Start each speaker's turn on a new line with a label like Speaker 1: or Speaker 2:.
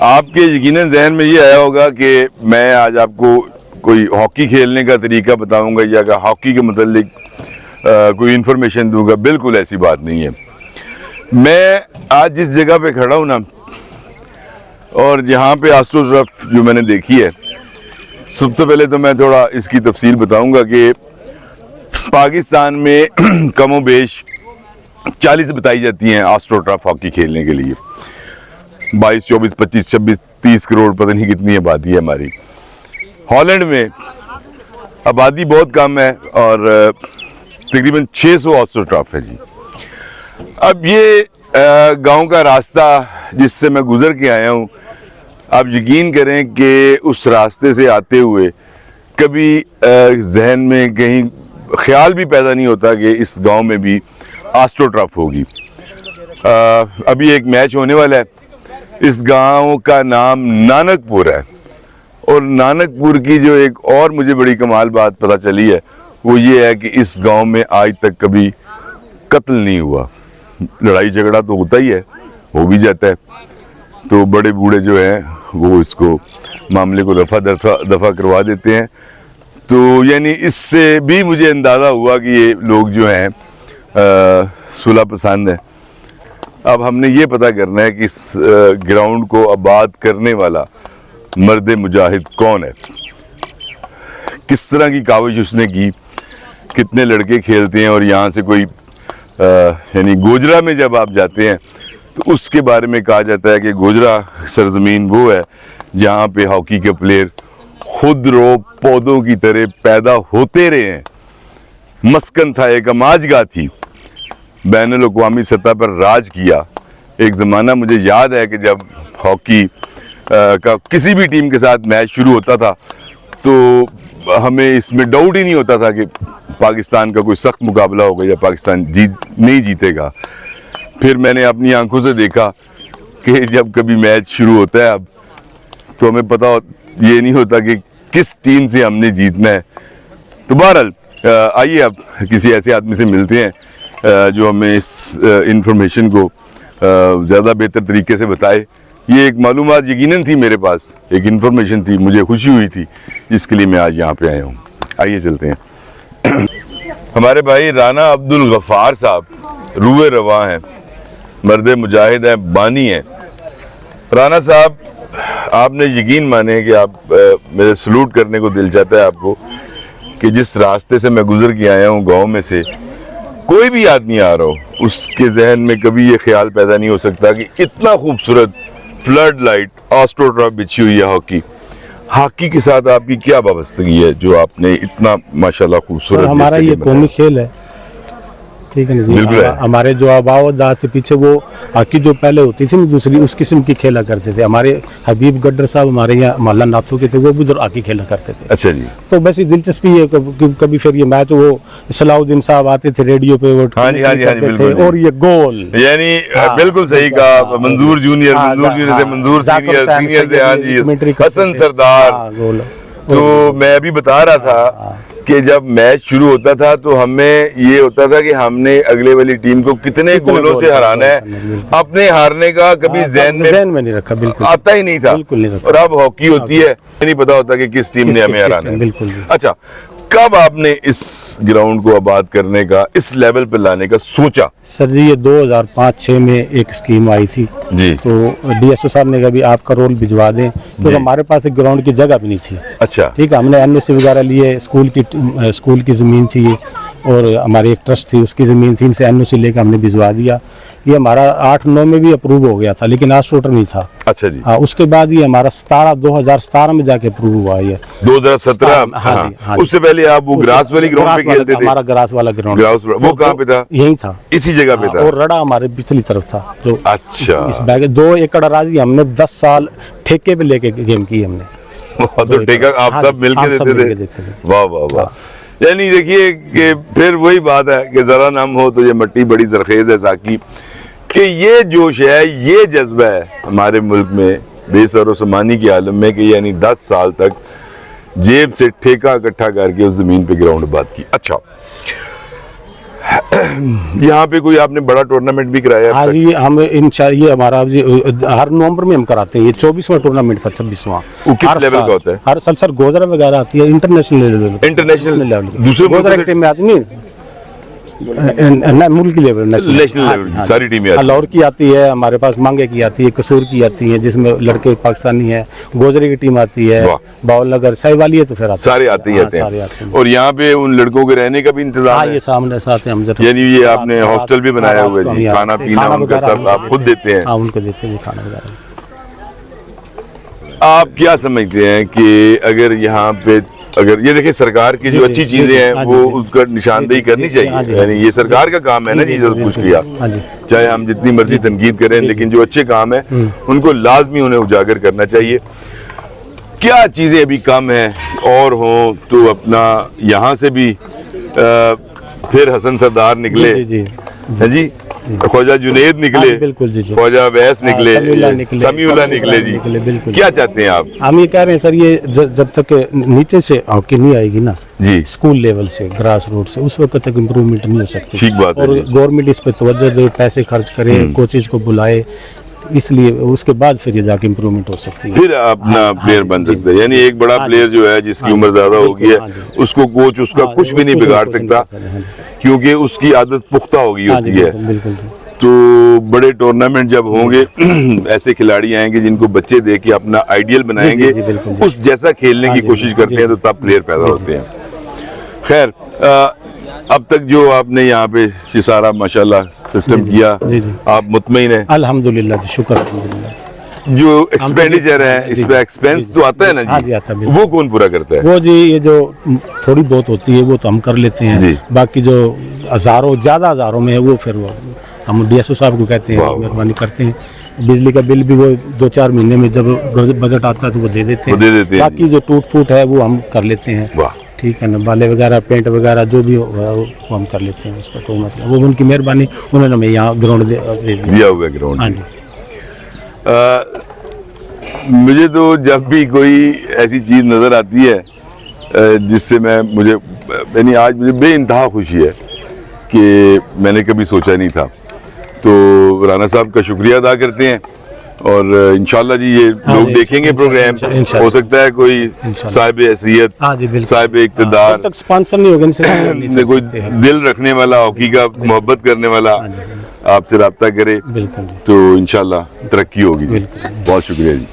Speaker 1: आपके यकीनन जहन में ये आया होगा कि मैं आज आपको कोई हॉकी खेलने का तरीका बताऊंगा या हॉकी के मुतालिक कोई इन्फॉर्मेशन दूंगा। बिल्कुल ऐसी बात नहीं है। मैं आज जिस जगह पे खड़ा हूँ ना, और यहाँ पे आस्ट्रो टर्फ जो मैंने देखी है, सबसे पहले तो मैं थोड़ा इसकी तफसील बताऊंगा कि पाकिस्तान में कमो बेश 40 बताई जाती हैं आस्ट्रो टर्फ हॉकी खेलने के लिए। 22, 24, 25, 26, 30 करोड़ पता नहीं कितनी आबादी है हमारी। हॉलैंड में आबादी बहुत कम है और तकरीबन 600 आस्ट्रो टर्फ है जी। अब ये गांव का रास्ता जिससे मैं गुजर के आया हूँ, आप यकीन करें कि उस रास्ते से आते हुए कभी जहन में कहीं ख्याल भी पैदा नहीं होता कि इस गांव में भी आस्ट्रो टर्फ होगी। अभी एक मैच होने वाला है। इस गांव का नाम नानकपुर है, और नानकपुर की जो एक और मुझे बड़ी कमाल बात पता चली है वो ये है कि इस गांव में आज तक कभी कत्ल नहीं हुआ। लड़ाई झगड़ा तो होता ही है, हो भी जाता है, तो बड़े बूढ़े जो हैं वो इसको मामले को दफा करवा देते हैं। तो यानी इससे भी मुझे अंदाज़ा हुआ कि ये लोग जो हैं सुलह पसंद है। अब हमने ये पता करना है कि इस ग्राउंड को आबाद करने वाला मर्द मुजाहिद कौन है, किस तरह की काविश उसने की, कितने लड़के खेलते हैं। और यहाँ से कोई यानी गोजरा में जब आप जाते हैं तो उसके बारे में कहा जाता है कि गोजरा सरजमीन वो है जहाँ पे हॉकी के प्लेयर खुद रो पौधों की तरह पैदा होते रहे हैं। मस्कन था, एक अमाजगाह थी, बैनुल अक़वामी सतह पर राज किया। एक ज़माना मुझे याद है कि जब हॉकी का किसी भी टीम के साथ मैच शुरू होता था तो हमें इसमें डाउट ही नहीं होता था कि पाकिस्तान का कोई सख्त मुकाबला होगा या पाकिस्तान नहीं जीतेगा। फिर मैंने अपनी आंखों से देखा कि जब कभी मैच शुरू होता है अब, तो हमें पता ये नहीं होता कि किस टीम से हमने जीतना है। तो बहरहाल आइए अब किसी ऐसे आदमी से मिलते हैं जो हमें इस इंफॉर्मेशन को ज़्यादा बेहतर तरीके से बताए। ये एक मालूमात यकीनन थी मेरे पास, एक इन्फॉर्मेशन थी, मुझे खुशी हुई थी, जिसके लिए मैं आज यहाँ पे आया हूँ। आइए चलते हैं। हमारे भाई राना अब्दुल गफ़ार साहब रूए रवा हैं, मर्द मुजाहिद हैं, बानी हैं। राना साहब, आपने यकीन माने कि आप मेरे सलूट करने को दिल चाहता है आपको कि जिस रास्ते से मैं गुजर के आया हूँ गाँव में से, कोई भी आदमी आ रहा हो उसके जहन में कभी ये ख्याल पैदा नहीं हो सकता कि इतना खूबसूरत फ्लड लाइट आस्ट्रो टर्फ बिछी हुई है। हॉकी के साथ आपकी क्या वाबस्तगी है जो आपने इतना माशाल्लाह खूबसूरत?
Speaker 2: हमारा ये कौमी खेल है, ठीक है ना जी। हमारे जो आबाओ थे पीछे वो हॉकी जो पहले होती थी दूसरी उस किस्म की खेला करते थे। हमारे हबीब गड्डर साहब हमारे यहाँ मोहल्ला नाथों के थे, वो भी उधर हॉकी खेला करते थे।
Speaker 1: अच्छा जी।
Speaker 2: तो वैसे दिलचस्पी है कभी फिर ये मैच वो सलाउद्दीन साहब आते थे रेडियो पे, वो
Speaker 1: हाँ जी बिल्कुल,
Speaker 2: और ये गोल
Speaker 1: यानी बिल्कुल सही कहा। मंजूर जूनियर से मंजूर सीनियर से, हाँ जी, हसन सरदार। तो मैं अभी बता रहा था कि जब मैच शुरू होता था तो हमें ये होता था कि हमने अगले वाली टीम को कितने गोलों से हराना है। अपने हारने का कभी जहन में नहीं रखा, बिल्कुल आता ही नहीं था। और अब हॉकी होती है, नहीं पता होता कि किस टीम ने हमें हराना है। अच्छा, कब आपने इस ग्राउंड को आबाद करने का, इस लेवल पे लाने का सोचा?
Speaker 2: सर जी, ये 2005-06 में एक स्कीम आई थी
Speaker 1: जी।
Speaker 2: तो डीएसओ साहब ने कहा भी आपका रोल भिजवा दें, तो हमारे पास एक ग्राउंड की जगह भी नहीं थी।
Speaker 1: अच्छा,
Speaker 2: ठीक है, हमने एनओसी वगैरह लिए, स्कूल की ज़मीन थी और हमारी एक ट्रस्ट थी, उसकी ज़मीन थी, इनसे एनओसी लेकर हमने भिजवा दिया। ये हमारा 8-9 में भी अप्रूव हो गया था, लेकिन आस्ट्रो टर्फ नहीं था।
Speaker 1: अच्छा जी।
Speaker 2: हाँ, उसके बाद ये हमारा 2017 में जाके अप्रूव हुआ। ये
Speaker 1: 2017? हाँ। उससे पहले आप वो ग्रास वाली ग्राउंड पे खेलते थे?
Speaker 2: हमारा ग्रास वाला ग्राउंड,
Speaker 1: वो कहाँ पे था?
Speaker 2: यही था,
Speaker 1: इसी जगह पे था।
Speaker 2: और रड़ा हमारे पिछली तरफ था। तो
Speaker 1: अच्छा,
Speaker 2: इस बैग 2 एकड़ अराजी हमने 10 साल ठेके पे लेके गेम की हमने।
Speaker 1: तो ठेका आप सब मिलके देते थे? वाह वाह वाह। यानी देखिए कि फिर वही बात है कि जरा नम हो तो ये मिट्टी बड़ी जरखेज है साकी, कि ये जोश है, ये जज्बा है हमारे मुल्क में बेसर समानी के आलम में, कि यानी 10 साल तक जेब से ठेका इकट्ठा करके उस जमीन पे ग्राउंड आबाद की। अच्छा, यहाँ पे कोई आपने बड़ा टूर्नामेंट भी कराया है अब
Speaker 2: हाँ
Speaker 1: तक?
Speaker 2: जी, हम इंशाल्लाह ये हमारा जी हर नवंबर में हम कराते हैं। ये 24वां टूर्नामेंट था, 26वां।
Speaker 1: वो किस
Speaker 2: हर
Speaker 1: लेवल
Speaker 2: साल-
Speaker 1: का होता है?
Speaker 2: हर साल सर गोजरा वगैरह आती है, इंटरनेशनल लेवल पे।
Speaker 1: इंटरनेशनल
Speaker 2: लेवल पे।
Speaker 1: दूसरे मुल्कों
Speaker 2: गोजरा
Speaker 1: से-
Speaker 2: की टीम में आती नहीं, मुल्क लेवल,
Speaker 1: नेशनल लेवल की सारी टीमें आती हैं।
Speaker 2: लाहौर की आती है, हमारे पास मांगे की आती है, कसूर की आती है, जिसमें लड़के पाकिस्तानी है, गोजरे की टीम आती है,
Speaker 1: वाह।
Speaker 2: बाउल नगर साहिवाली है, तो फिर
Speaker 1: सारे आते ही
Speaker 2: हाँ,
Speaker 1: आते
Speaker 2: सारे
Speaker 1: हैं।
Speaker 2: हैं।
Speaker 1: और यहाँ पे उन लड़कों के रहने का भी इंतजाम
Speaker 2: हाँ,
Speaker 1: है?
Speaker 2: ये सामने साथ है हम जरा।
Speaker 1: यानी ये आपने हॉस्टल भी बनाया हुआ है जी, खाना पीना उनका सब आप खुद देते हैं?
Speaker 2: हाँ, उनको देते हैं खाना वगैरह।
Speaker 1: आप क्या समझते हैं कि अगर यहाँ पे अगर ये देखिए सरकार की जो
Speaker 2: जी,
Speaker 1: अच्छी
Speaker 2: जी,
Speaker 1: चीजें
Speaker 2: जी,
Speaker 1: हैं
Speaker 2: हाँ जी,
Speaker 1: वो
Speaker 2: जी।
Speaker 1: उसका निशानदेही करनी
Speaker 2: हाँ
Speaker 1: चाहिए,
Speaker 2: जी,
Speaker 1: यानी ये सरकार का काम है ना जी, सब कुछ किया,
Speaker 2: हाँ जी।
Speaker 1: चाहे हम जितनी मर्जी तनकीद करें, लेकिन जो अच्छे काम है उनको लाजमी उन्हें उजागर करना चाहिए। क्या चीजें अभी कम हैं और हों तो अपना यहाँ से भी फिर हसन सरदार निकले,
Speaker 2: जी, जी,
Speaker 1: है जी, ख्वाजा जुनेद निकले,
Speaker 2: हाँ, बिल्कुल जी, जी।
Speaker 1: ख्वाजा वैस निकले,
Speaker 2: समीउल्लाह निकले,
Speaker 1: समीउल्लाह निकले जी।
Speaker 2: निकले, बिल्कुल।
Speaker 1: क्या चाहते हैं आप?
Speaker 2: हम ये कह रहे हैं सर, ये जब तक नीचे से हॉकी नहीं आएगी ना,
Speaker 1: जी
Speaker 2: स्कूल लेवल से, ग्रास रूट से, उस वक्त तक इम्प्रूवमेंट नहीं हो सकती।
Speaker 1: ठीक बात है
Speaker 2: और
Speaker 1: जी।
Speaker 2: गवर्नमेंट इस पे तवज्जो दे, पैसे खर्च करे, कोचेज को बुलाए, इसलिए उसके बाद फिर ये जाके इम्प्रूवमेंट हो सकती है।
Speaker 1: फिर अपना प्लेयर बन सकता है, यानी एक बड़ा प्लेयर जो है जिसकी उम्र ज्यादा हो गई है उसको कोच उसका कुछ भी नहीं बिगाड़ सकता, क्योंकि उसकी आदत पुख्ता हो गई होती है।
Speaker 2: बिल्कुल।
Speaker 1: तो बड़े टूर्नामेंट जब होंगे ऐसे खिलाड़ी आएंगे जिनको बच्चे देख के अपना आइडियल बनाएंगे,
Speaker 2: जी, बिल्कुल।
Speaker 1: उस जैसा खेलने की कोशिश करते हैं तो तब प्लेयर पैदा होते हैं। खैर अब तक जो आपने यहाँ पे ये सारा माशाल्लाह सिस्टम किया,
Speaker 2: जी, जी।
Speaker 1: आप मुतमईन हैं?
Speaker 2: अल्हम्दुलिल्लाह जी, शुक्र अल्हम्दुलिल्लाह।
Speaker 1: जो एक्सपेंडिचर है इस पे एक्सपेंस तो आता है ना
Speaker 2: हाँ
Speaker 1: जी,
Speaker 2: जी, आता है, बिल्कुल।
Speaker 1: वो कौन पूरा करता है?
Speaker 2: वो जी ये जो थोड़ी बहुत होती है वो तो हम कर लेते हैं
Speaker 1: जी।
Speaker 2: बाकी जो ज्यादा हजारों में है वो फिर वो हम डीएसओ साहब को कहते हैं,
Speaker 1: वाह।
Speaker 2: मेहरबानी करते हैं। बिजली का बिल भी वो 2-4 महीने में जब बजट आता है तो वो दे देते
Speaker 1: वो
Speaker 2: हैं।
Speaker 1: दे देते हैं
Speaker 2: बाकी जो टूट फूट है वो हम कर लेते हैं।
Speaker 1: वाह,
Speaker 2: ठीक है ना, बाले वगैरह पेंट वगैरह जो भी होगा वो हम कर लेते हैं, उसका कोई मसला, वो उनकी मेहरबानी, उन्होंने हमें यहाँ ग्राउंड दे दिया।
Speaker 1: दिया हुआ ग्राउंड।
Speaker 2: हाँ जी।
Speaker 1: मुझे तो जब भी कोई ऐसी चीज़ नज़र आती है जिससे मुझे यानी आज मुझे बेइंतहा खुशी है कि मैंने कभी सोचा नहीं था, तो राना साहब का शुक्रिया अदा करते हैं और इंशाल्लाह जी ये
Speaker 2: हाँ
Speaker 1: लोग
Speaker 2: जी,
Speaker 1: देखेंगे प्रोग्राम,
Speaker 2: इंशाल्लाह।
Speaker 1: हो सकता है कोई साहिब हैसियत,
Speaker 2: हाँ जी, बिल्कुल।
Speaker 1: साहिब इक़्तिदार,
Speaker 2: जब तक स्पॉन्सर नहीं होगा इनसे
Speaker 1: कोई दिल रखने वाला, हॉकी का मोहब्बत करने वाला आपसे रब्ता करे
Speaker 2: बिल्कुल।
Speaker 1: तो इंशाल्लाह तरक्की होगी जी।
Speaker 2: बिल्कुल।
Speaker 1: बहुत शुक्रिया जी।